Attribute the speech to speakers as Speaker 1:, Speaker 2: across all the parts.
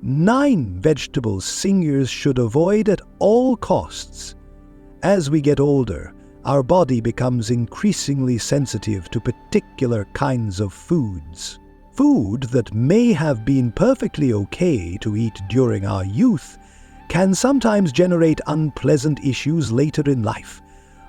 Speaker 1: 9 vegetables seniors should avoid at all costs. As we get older, our body becomes increasingly sensitive to particular kinds of foods. Food that may have been perfectly okay to eat during our youth can sometimes generate unpleasant issues later in life.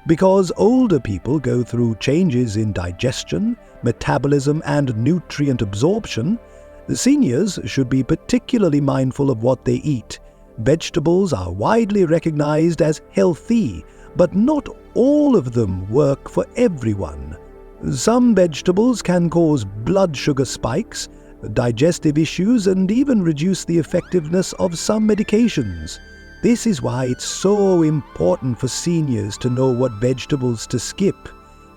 Speaker 1: Because older people go through changes in digestion, metabolism, and nutrient absorption, the seniors should be particularly mindful of what they eat. Vegetables are widely recognized as healthy, but not all of them work for everyone. Some vegetables can cause blood sugar spikes, digestive issues, and even reduce the effectiveness of some medications. This is why it's so important for seniors to know what vegetables to skip.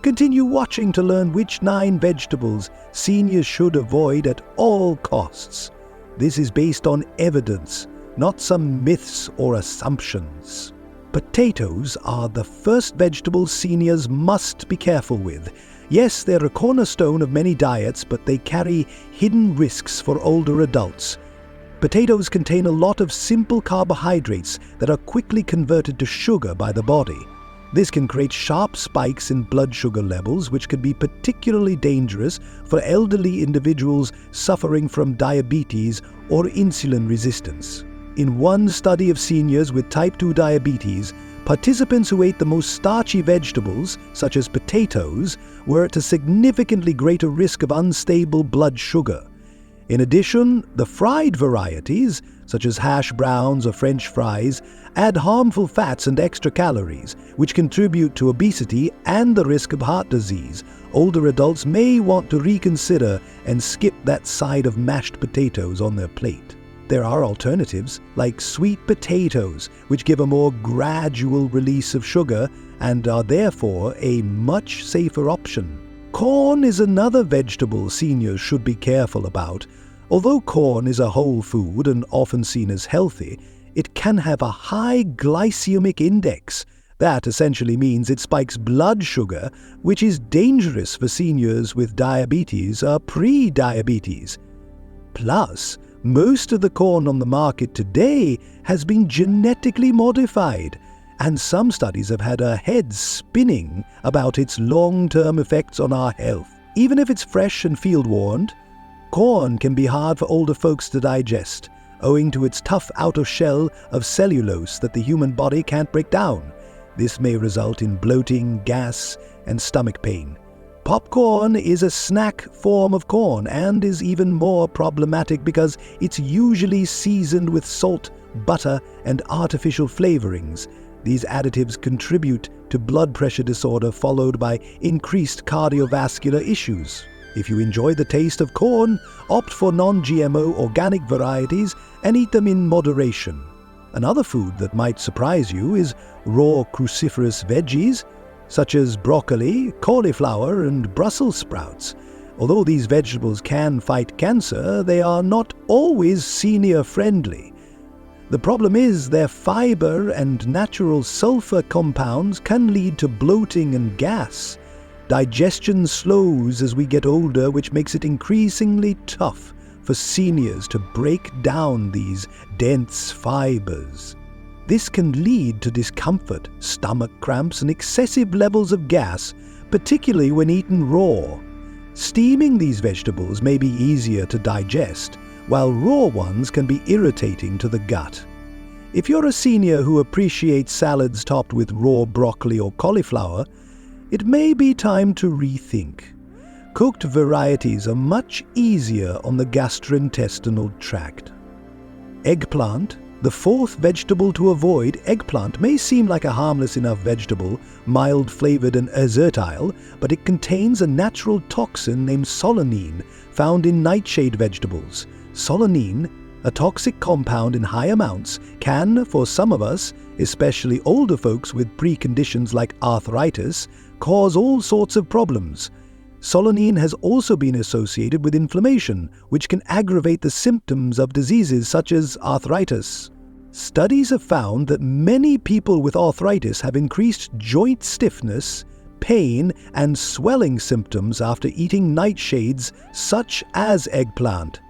Speaker 1: Continue watching to learn which 9 vegetables seniors should avoid at all costs. This is based on evidence, not some myths or assumptions. Potatoes are the first vegetable seniors must be careful with. Yes, they're a cornerstone of many diets, but they carry hidden risks for older adults. Potatoes contain a lot of simple carbohydrates that are quickly converted to sugar by the body. This can create sharp spikes in blood sugar levels, which can be particularly dangerous for elderly individuals suffering from diabetes or insulin resistance. In one study of seniors with type 2 diabetes, participants who ate the most starchy vegetables, such as potatoes, were at a significantly greater risk of unstable blood sugar. In addition, the fried varieties, such as hash browns or French fries, add harmful fats and extra calories, which contribute to obesity and the risk of heart disease. Older adults may want to reconsider and skip that side of mashed potatoes on their plate. There are alternatives, like sweet potatoes, which give a more gradual release of sugar and are therefore a much safer option. Corn is another vegetable seniors should be careful about. Although corn is a whole food and often seen as healthy, it can have a high glycemic index. That essentially means it spikes blood sugar, which is dangerous for seniors with diabetes or pre-diabetes. Plus, most of the corn on the market today has been genetically modified, and some studies have had our heads spinning about its long-term effects on our health. Even if it's fresh and field-warned, corn can be hard for older folks to digest, owing to its tough outer shell of cellulose that the human body can't break down. This may result in bloating, gas, and stomach pain. Popcorn is a snack form of corn and is even more problematic because it's usually seasoned with salt, butter, and artificial flavorings. These additives contribute to blood pressure disorder followed by increased cardiovascular issues. If you enjoy the taste of corn, opt for non-GMO organic varieties and eat them in moderation. Another food that might surprise you is raw cruciferous veggies, such as broccoli, cauliflower, and Brussels sprouts. Although these vegetables can fight cancer, they are not always senior-friendly. The problem is their fiber and natural sulfur compounds can lead to bloating and gas. Digestion slows as we get older, which makes it increasingly tough for seniors to break down these dense fibers. This can lead to discomfort, stomach cramps, and excessive levels of gas, particularly when eaten raw. Steaming these vegetables may be easier to digest, while raw ones can be irritating to the gut. If you're a senior who appreciates salads topped with raw broccoli or cauliflower, it may be time to rethink. Cooked varieties are much easier on the gastrointestinal tract. Eggplant, the fourth vegetable to avoid. Eggplant may seem like a harmless enough vegetable, mild-flavored and versatile, but it contains a natural toxin named solanine, found in nightshade vegetables. Solanine, a toxic compound in high amounts, can, for some of us, especially older folks with preconditions like arthritis, cause all sorts of problems. Solanine has also been associated with inflammation, which can aggravate the symptoms of diseases such as arthritis. Studies have found that many people with arthritis have increased joint stiffness, pain, and swelling symptoms after eating nightshades such as eggplant.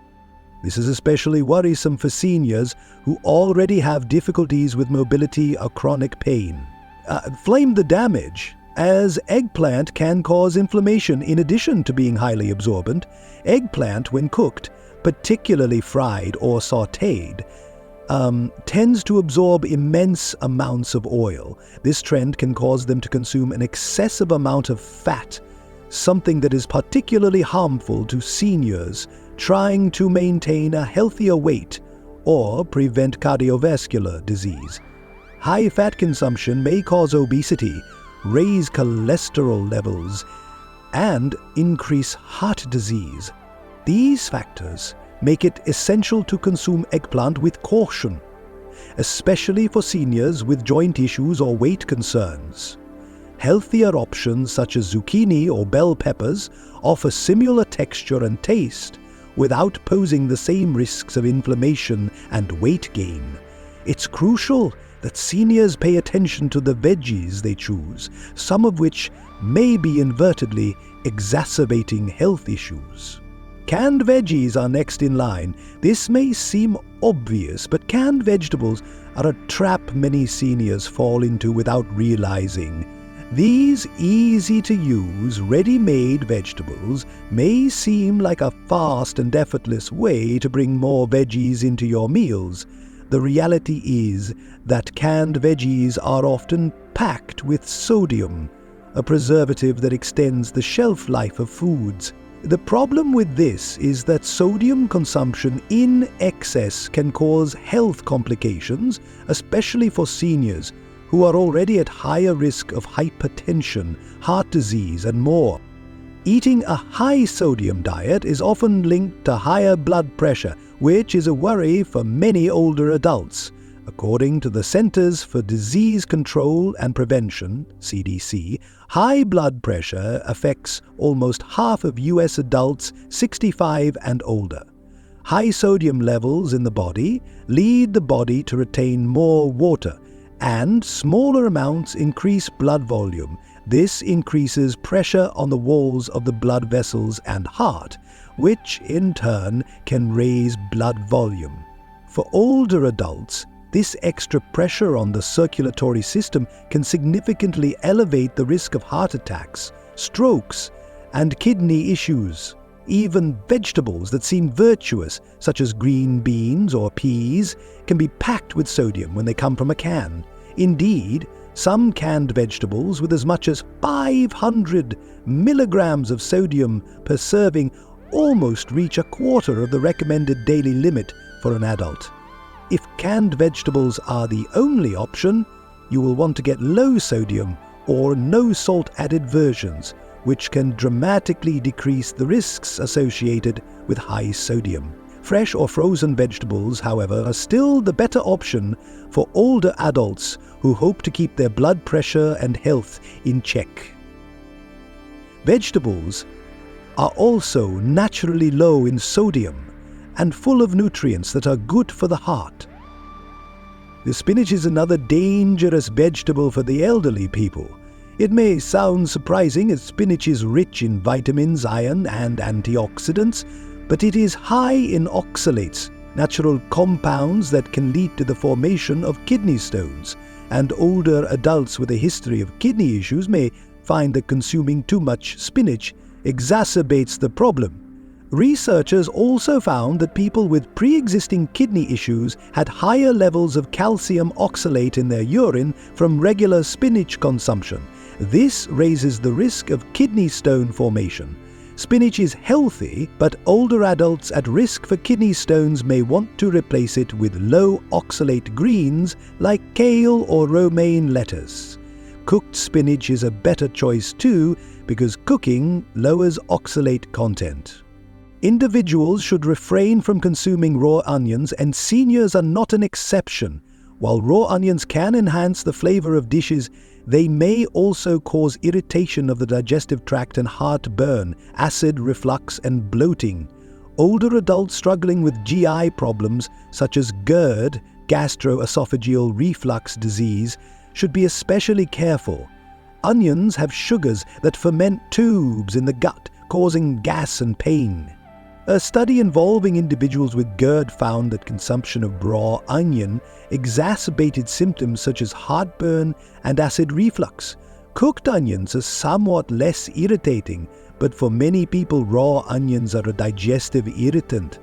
Speaker 1: This is especially worrisome for seniors who already have difficulties with mobility or chronic pain. Flame the damage, as eggplant can cause inflammation in addition to being highly absorbent. Eggplant, when cooked, particularly fried or sautéed, tends to absorb immense amounts of oil. This trend can cause them to consume an excessive amount of fat, something that is particularly harmful to seniors trying to maintain a healthier weight or prevent cardiovascular disease. High fat consumption may cause obesity, raise cholesterol levels, and increase heart disease. These factors make it essential to consume eggplant with caution, especially for seniors with joint issues or weight concerns. Healthier options such as zucchini or bell peppers offer similar texture and taste without posing the same risks of inflammation and weight gain. It's crucial that seniors pay attention to the veggies they choose, some of which may be inadvertently exacerbating health issues. Canned veggies are next in line. This may seem obvious, but canned vegetables are a trap many seniors fall into without realizing. These easy-to-use, ready-made vegetables may seem like a fast and effortless way to bring more veggies into your meals. The reality is that canned veggies are often packed with sodium, a preservative that extends the shelf life of foods. The problem with this is that sodium consumption in excess can cause health complications, especially for seniors who are already at higher risk of hypertension, heart disease, and more. Eating a high-sodium diet is often linked to higher blood pressure, which is a worry for many older adults. According to the Centers for Disease Control and Prevention, CDC, high blood pressure affects almost half of U.S. adults 65 and older. High sodium levels in the body lead the body to retain more water, and smaller amounts increase blood volume. This increases pressure on the walls of the blood vessels and heart, which in turn can raise blood volume. For older adults, this extra pressure on the circulatory system can significantly elevate the risk of heart attacks, strokes, and kidney issues. Even vegetables that seem virtuous, such as green beans or peas, can be packed with sodium when they come from a can. Indeed, some canned vegetables with as much as 500 milligrams of sodium per serving almost reach a quarter of the recommended daily limit for an adult. If canned vegetables are the only option, you will want to get low sodium or no salt added versions, which can dramatically decrease the risks associated with high sodium. Fresh or frozen vegetables, however, are still the better option for older adults who hope to keep their blood pressure and health in check. Vegetables are also naturally low in sodium and full of nutrients that are good for the heart. The spinach is another dangerous vegetable for the elderly people. It may sound surprising as spinach is rich in vitamins, iron, and antioxidants, but it is high in oxalates, natural compounds that can lead to the formation of kidney stones, and older adults with a history of kidney issues may find that consuming too much spinach exacerbates the problem. Researchers also found that people with pre-existing kidney issues had higher levels of calcium oxalate in their urine from regular spinach consumption. This raises the risk of kidney stone formation. Spinach is healthy, but older adults at risk for kidney stones may want to replace it with low oxalate greens like kale or romaine lettuce. Cooked spinach is a better choice too because cooking lowers oxalate content. Individuals should refrain from consuming raw onions, and seniors are not an exception. While raw onions can enhance the flavor of dishes, they may also cause irritation of the digestive tract and heartburn, acid reflux, and bloating. Older adults struggling with GI problems such as GERD, gastroesophageal reflux disease, should be especially careful. Onions have sugars that ferment tubes in the gut, causing gas and pain. A study involving individuals with GERD found that consumption of raw onion exacerbated symptoms such as heartburn and acid reflux. Cooked onions are somewhat less irritating, but for many people raw onions are a digestive irritant.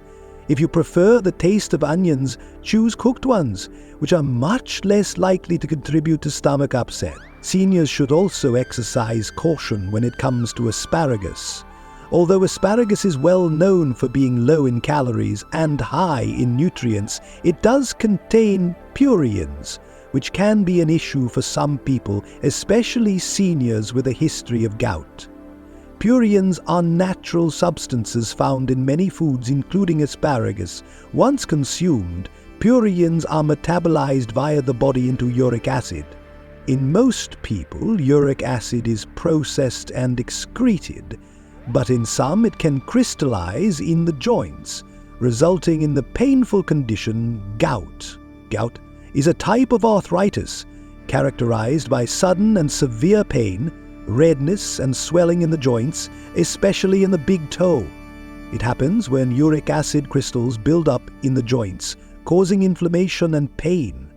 Speaker 1: If you prefer the taste of onions, choose cooked ones, which are much less likely to contribute to stomach upset. Seniors should also exercise caution when it comes to asparagus. Although asparagus is well known for being low in calories and high in nutrients, it does contain purines, which can be an issue for some people, especially seniors with a history of gout. Purines are natural substances found in many foods, including asparagus. Once consumed, purines are metabolized via the body into uric acid. In most people, uric acid is processed and excreted, but in some it can crystallize in the joints, resulting in the painful condition gout. Gout is a type of arthritis characterized by sudden and severe pain, redness and swelling in the joints, especially in the big toe. It happens when uric acid crystals build up in the joints, causing inflammation and pain.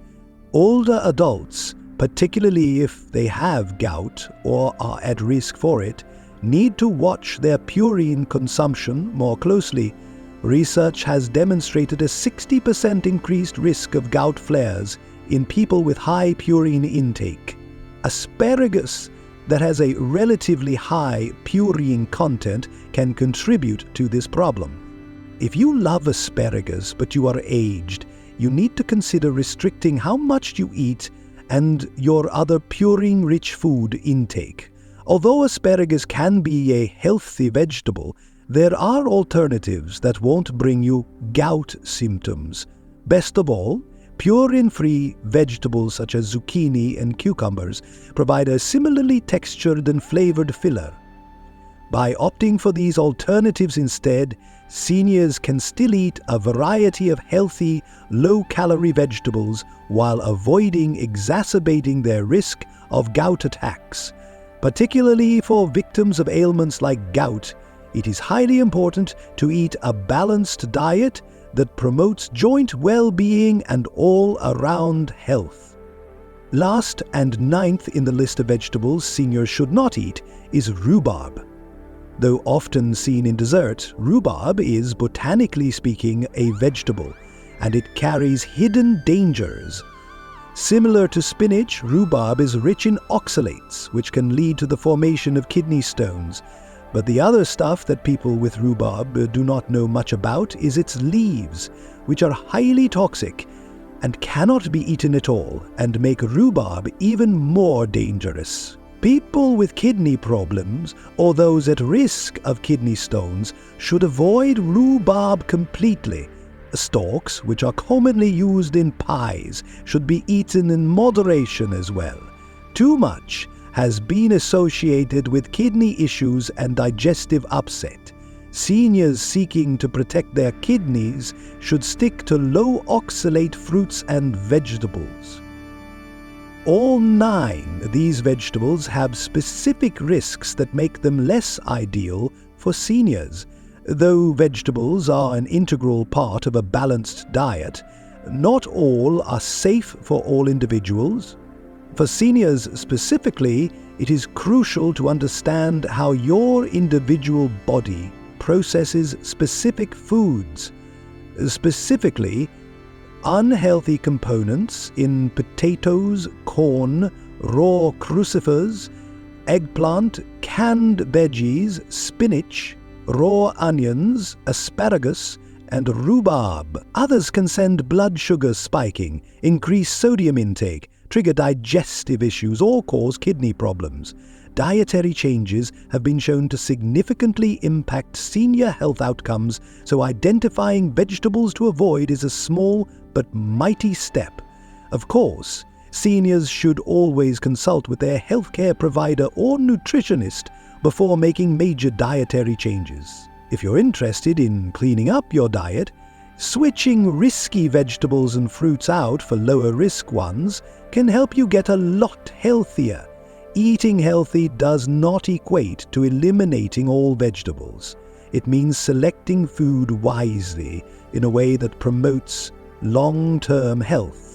Speaker 1: Older adults, particularly if they have gout or are at risk for it, need to watch their purine consumption more closely. Research has demonstrated a 60% increased risk of gout flares in people with high purine intake. Asparagus that has a relatively high purine content can contribute to this problem. If you love asparagus but you are aged, you need to consider restricting how much you eat and your other purine-rich food intake. Although asparagus can be a healthy vegetable, there are alternatives that won't bring you gout symptoms. Best of all, purine-free vegetables such as zucchini and cucumbers provide a similarly textured and flavored filler. By opting for these alternatives instead, seniors can still eat a variety of healthy, low-calorie vegetables while avoiding exacerbating their risk of gout attacks. Particularly for victims of ailments like gout, it is highly important to eat a balanced diet that promotes joint well-being and all-around health. Last and ninth in the list of vegetables seniors should not eat is rhubarb. Though often seen in dessert, rhubarb is, botanically speaking, a vegetable, and it carries hidden dangers. Similar to spinach, rhubarb is rich in oxalates, which can lead to the formation of kidney stones. But the other stuff that people with rhubarb do not know much about is its leaves, which are highly toxic and cannot be eaten at all and make rhubarb even more dangerous. People with kidney problems or those at risk of kidney stones should avoid rhubarb completely. Stalks, which are commonly used in pies, should be eaten in moderation as well. Too much has been associated with kidney issues and digestive upset. Seniors seeking to protect their kidneys should stick to low oxalate fruits and vegetables. All 9 of these vegetables have specific risks that make them less ideal for seniors. Though vegetables are an integral part of a balanced diet, not all are safe for all individuals. For seniors specifically, it is crucial to understand how your individual body processes specific foods. Specifically, unhealthy components in potatoes, corn, raw crucifers, eggplant, canned veggies, spinach, raw onions, asparagus, and rhubarb. Others can send blood sugar spiking, increase sodium intake, trigger digestive issues, or cause kidney problems. Dietary changes have been shown to significantly impact senior health outcomes, so identifying vegetables to avoid is a small but mighty step. Of course, seniors should always consult with their healthcare provider or nutritionist before making major dietary changes. If you're interested in cleaning up your diet, switching risky vegetables and fruits out for lower risk ones can help you get a lot healthier. Eating healthy does not equate to eliminating all vegetables. It means selecting food wisely in a way that promotes long-term health